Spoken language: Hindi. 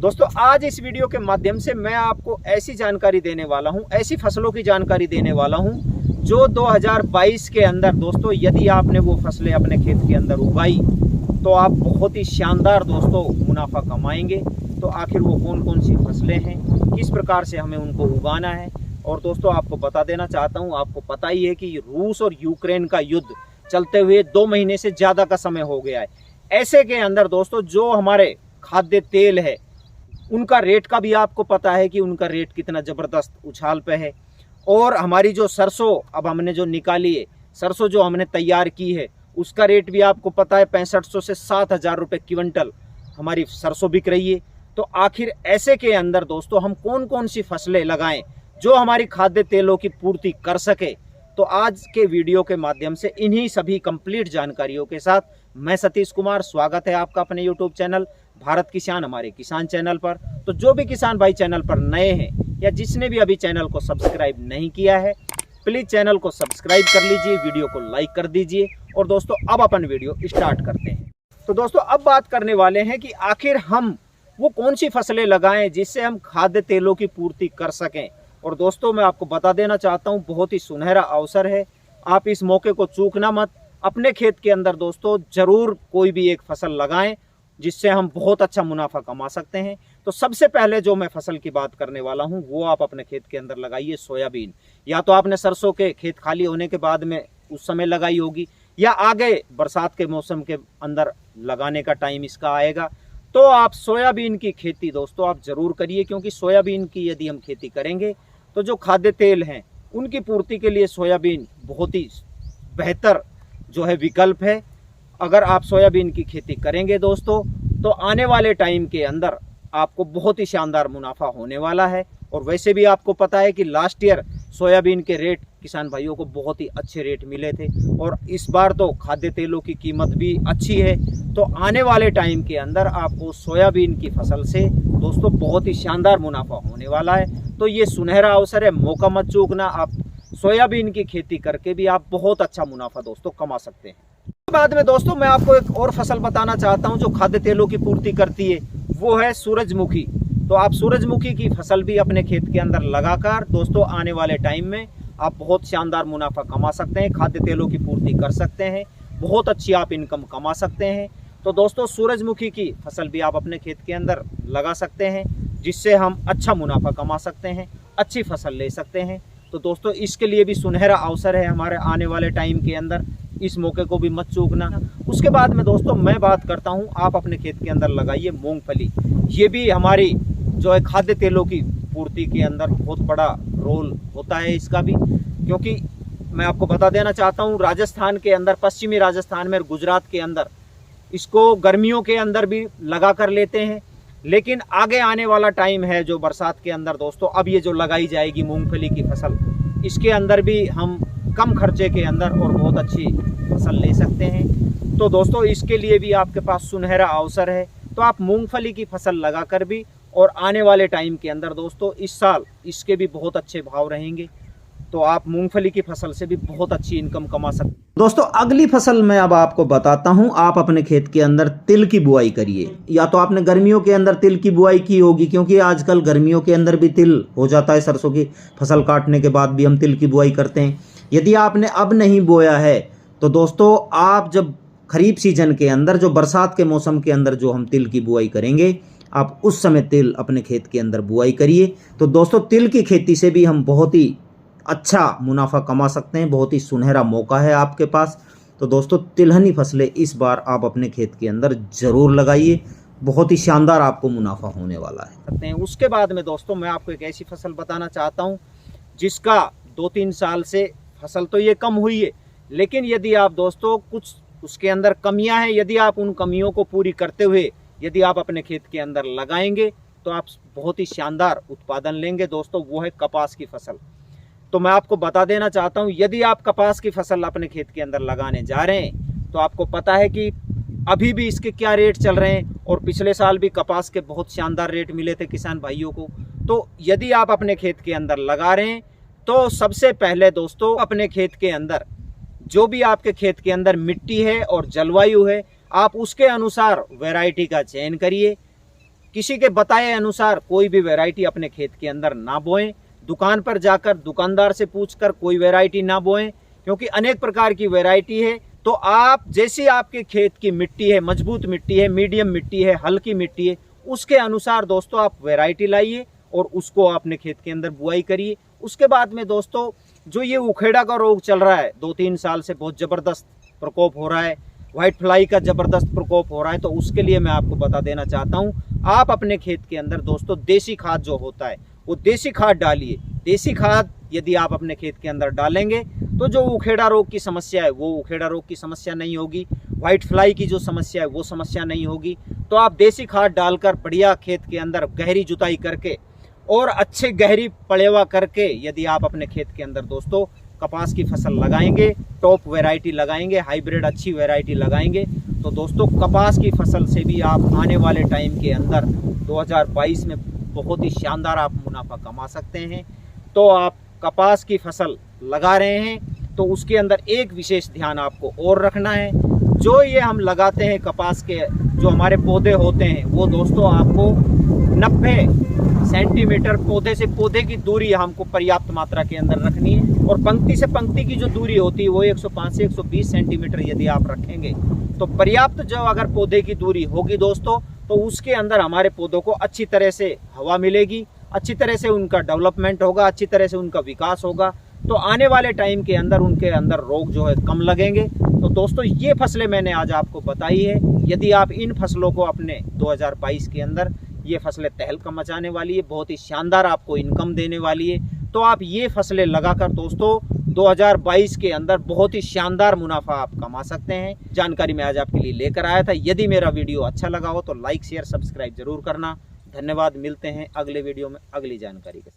दोस्तों आज इस वीडियो के माध्यम से मैं आपको ऐसी जानकारी देने वाला हूं, ऐसी फसलों की जानकारी देने वाला हूं जो 2022 के अंदर दोस्तों यदि आपने वो फसलें अपने खेत के अंदर उगाई तो आप बहुत ही शानदार दोस्तों मुनाफा कमाएंगे। तो आखिर वो कौन कौन सी फसलें हैं, किस प्रकार से हमें उनको उगाना है। और दोस्तों आपको बता देना चाहता हूँ, आपको पता ही है कि रूस और यूक्रेन का युद्ध चलते हुए 2 महीने से ज़्यादा का समय हो गया है। ऐसे के अंदर दोस्तों जो हमारे खाद्य तेल है उनका रेट का भी आपको पता है कि उनका रेट कितना ज़बरदस्त उछाल पे है। और हमारी जो सरसों अब हमने जो निकाली है, सरसों जो हमने तैयार की है, उसका रेट भी आपको पता है 6500 से 7000 रुपये क्विंटल हमारी सरसों बिक रही है। तो आखिर ऐसे के अंदर दोस्तों हम कौन कौन सी फसलें लगाएं जो हमारी खाद्य तेलों की पूर्ति कर सके। तो आज के वीडियो के माध्यम से इन्हीं सभी कंप्लीट जानकारियों के साथ मैं सतीश कुमार, स्वागत है आपका अपने यूट्यूब चैनल भारत किसान, हमारे किसान चैनल पर। तो जो भी किसान भाई चैनल पर नए हैं या जिसने भी अभी चैनल को सब्सक्राइब नहीं किया है, प्लीज़ चैनल को सब्सक्राइब कर लीजिए, वीडियो को लाइक कर दीजिए। और दोस्तों अब अपन वीडियो स्टार्ट करते हैं। तो दोस्तों अब बात करने वाले हैं कि आखिर हम वो कौन सी फसलें लगाएं जिससे हम खाद्य तेलों की पूर्ति कर सकें। और दोस्तों मैं आपको बता देना चाहता हूं, बहुत ही सुनहरा अवसर है, आप इस मौके को चूकना मत। अपने खेत के अंदर दोस्तों जरूर कोई भी एक फसल लगाएं जिससे हम बहुत अच्छा मुनाफा कमा सकते हैं। तो सबसे पहले जो मैं फसल की बात करने वाला हूं वो आप अपने खेत के अंदर लगाइए सोयाबीन। या तो आपने सरसों के खेत खाली होने के बाद में उस समय लगाई होगी, या आगे बरसात के मौसम के अंदर लगाने का टाइम इसका आएगा। तो आप सोयाबीन की खेती दोस्तों आप जरूर करिए, क्योंकि सोयाबीन की यदि हम खेती करेंगे तो जो खाद्य तेल हैं उनकी पूर्ति के लिए सोयाबीन बहुत ही बेहतर जो है विकल्प है। अगर आप सोयाबीन की खेती करेंगे दोस्तों तो आने वाले टाइम के अंदर आपको बहुत ही शानदार मुनाफा होने वाला है। और वैसे भी आपको पता है कि लास्ट ईयर सोयाबीन के रेट किसान भाइयों को बहुत ही अच्छे रेट मिले थे, और इस बार तो खाद्य तेलों की कीमत भी अच्छी है। तो आने वाले टाइम के अंदर आपको सोयाबीन की फसल से दोस्तों बहुत ही शानदार मुनाफा होने वाला है। तो ये सुनहरा अवसर है, मौका मत चूकना। आप सोयाबीन की खेती करके भी आप बहुत अच्छा मुनाफा दोस्तों कमा सकते हैं। बाद में दोस्तों मैं आपको एक और फसल बताना चाहता हूं जो खाद्य तेलों की पूर्ति करती है, वो है सूरजमुखी। तो आप सूरजमुखी की फसल भी अपने खेत के अंदर लगाकर दोस्तों आने वाले टाइम में आप बहुत शानदार मुनाफा कमा सकते हैं, खाद्य तेलों की पूर्ति कर सकते हैं, बहुत अच्छी आप इनकम कमा सकते हैं। तो दोस्तों सूरजमुखी की फसल भी आप अपने खेत के अंदर लगा सकते हैं, जिससे हम अच्छा मुनाफा कमा सकते हैं, अच्छी फसल ले सकते हैं। तो दोस्तों इसके लिए भी सुनहरा अवसर है हमारे आने वाले टाइम के अंदर, इस मौके को भी मत चूकना। उसके बाद में दोस्तों मैं बात करता हूं, आप अपने खेत के अंदर लगाइए मूंगफली। ये भी हमारी जो है खाद्य तेलों की पूर्ति के अंदर बहुत बड़ा रोल होता है इसका भी, क्योंकि मैं आपको बता देना चाहता हूं राजस्थान के अंदर, पश्चिमी राजस्थान में और गुजरात के अंदर इसको गर्मियों के अंदर भी लगा कर लेते हैं। लेकिन आगे आने वाला टाइम है जो बरसात के अंदर दोस्तों अब ये जो लगाई जाएगी मूंगफली की फसल, इसके अंदर भी हम कम खर्चे के अंदर और बहुत अच्छी फसल ले सकते हैं। तो दोस्तों इसके लिए भी आपके पास सुनहरा अवसर है। तो आप मूंगफली की फसल लगाकर भी, और आने वाले टाइम के अंदर दोस्तों इस साल इसके भी बहुत अच्छे भाव रहेंगे, तो आप मूंगफली की फसल से भी बहुत अच्छी इनकम कमा सकते हैं। दोस्तों अगली फसल मैं अब आपको बताता हूं, आप अपने खेत के अंदर तिल की बुआई करिए। या तो आपने गर्मियों के अंदर तिल की बुआई की होगी, क्योंकि आजकल गर्मियों के अंदर भी तिल हो जाता है, सरसों की फसल काटने के बाद भी हम तिल की बुआई करते हैं। यदि आपने अब नहीं बोया है तो दोस्तों आप जब खरीफ सीजन के अंदर, जो बरसात के मौसम के अंदर जो हम तिल की बुआई करेंगे, आप उस समय तिल अपने खेत के अंदर बुआई करिए। तो दोस्तों तिल की खेती से भी हम बहुत ही अच्छा मुनाफा कमा सकते हैं, बहुत ही सुनहरा मौका है आपके पास। तो दोस्तों तिलहनी फसलें इस बार आप अपने खेत के अंदर ज़रूर लगाइए, बहुत ही शानदार आपको मुनाफा होने वाला है। उसके बाद में दोस्तों मैं आपको एक ऐसी फसल बताना चाहता हूँ जिसका 2-3 साल से फसल तो ये कम हुई है, लेकिन यदि आप दोस्तों कुछ उसके अंदर कमियां हैं, यदि आप उन कमियों को पूरी करते हुए यदि आप अपने खेत के अंदर लगाएंगे तो आप बहुत ही शानदार उत्पादन लेंगे दोस्तों। वो है कपास की फसल। तो मैं आपको बता देना चाहता हूं, यदि आप कपास की फसल अपने खेत के अंदर लगाने जा रहे हैं तो आपको पता है कि अभी भी इसके क्या रेट चल रहे हैं, और पिछले साल भी कपास के बहुत शानदार रेट मिले थे किसान भाइयों को। तो यदि आप अपने खेत के अंदर लगा रहे हैं तो सबसे पहले दोस्तों अपने खेत के अंदर जो भी आपके खेत के अंदर मिट्टी है और जलवायु है, आप उसके अनुसार वैरायटी का चयन करिए। किसी के बताए अनुसार कोई भी वैरायटी अपने खेत के अंदर ना बोएं। दुकान पर जाकर दुकानदार से पूछकर कोई वैरायटी ना बोएं, क्योंकि अनेक प्रकार की वैरायटी है। तो आप जैसी आपके खेत की मिट्टी है, मजबूत मिट्टी है, मीडियम मिट्टी है, हल्की मिट्टी है, उसके अनुसार दोस्तों आप वैरायटी लाइए और उसको अपने खेत के अंदर बुआई करिए। उसके बाद में दोस्तों जो ये उखेड़ा का रोग चल रहा है 2-3 साल से बहुत ज़बरदस्त प्रकोप हो रहा है, व्हाइट फ्लाई का ज़बरदस्त प्रकोप हो रहा है, तो उसके लिए मैं आपको बता देना चाहता हूँ, आप अपने खेत के अंदर दोस्तों देसी खाद जो होता है वो देसी खाद डालिए। देसी खाद यदि आप अपने खेत के अंदर डालेंगे तो जो उखेड़ा रोग की समस्या है वो उखेड़ा रोग की समस्या नहीं होगी, व्हाइट फ्लाई की जो समस्या है वो समस्या नहीं होगी। तो आप देसी खाद डालकर बढ़िया खेत के अंदर गहरी जुताई करके और अच्छे गहरी पलेवा करके यदि आप अपने खेत के अंदर दोस्तों कपास की फसल लगाएंगे, टॉप वैरायटी लगाएंगे, हाइब्रिड अच्छी वैरायटी लगाएंगे, तो दोस्तों कपास की फसल से भी आप आने वाले टाइम के अंदर 2022 में बहुत ही शानदार आप मुनाफा कमा सकते हैं। तो आप कपास की फसल लगा रहे हैं तो उसके अंदर एक विशेष ध्यान आपको और रखना है। जो ये हम लगाते हैं कपास के जो हमारे पौधे होते हैं वो दोस्तों आपको 90 सेंटीमीटर पौधे से पौधे की दूरी हमको पर्याप्त मात्रा के अंदर रखनी है, और पंक्ति से पंक्ति की जो दूरी होती है वो 105 से 120 सेंटीमीटर यदि आप रखेंगे तो पर्याप्त जो अगर पौधे की दूरी होगी दोस्तों तो उसके अंदर हमारे पौधों को अच्छी तरह से हवा मिलेगी, अच्छी तरह से उनका डेवलपमेंट होगा, अच्छी तरह से उनका विकास होगा। तो आने वाले टाइम के अंदर उनके अंदर रोग जो है कम लगेंगे। तो दोस्तों ये फसलें मैंने आज आपको बताई है। यदि आप इन फसलों को अपने 2022 के अंदर, ये फसलें तहलका मचाने वाली है, बहुत ही शानदार आपको इनकम देने वाली है, तो आप ये फसलें लगाकर दोस्तों 2022 के अंदर बहुत ही शानदार मुनाफा आप कमा सकते हैं। जानकारी मैं आज आपके लिए लेकर आया था। यदि मेरा वीडियो अच्छा लगा हो तो लाइक शेयर सब्सक्राइब जरूर करना। धन्यवाद। मिलते हैं अगले वीडियो में अगली जानकारी के साथ।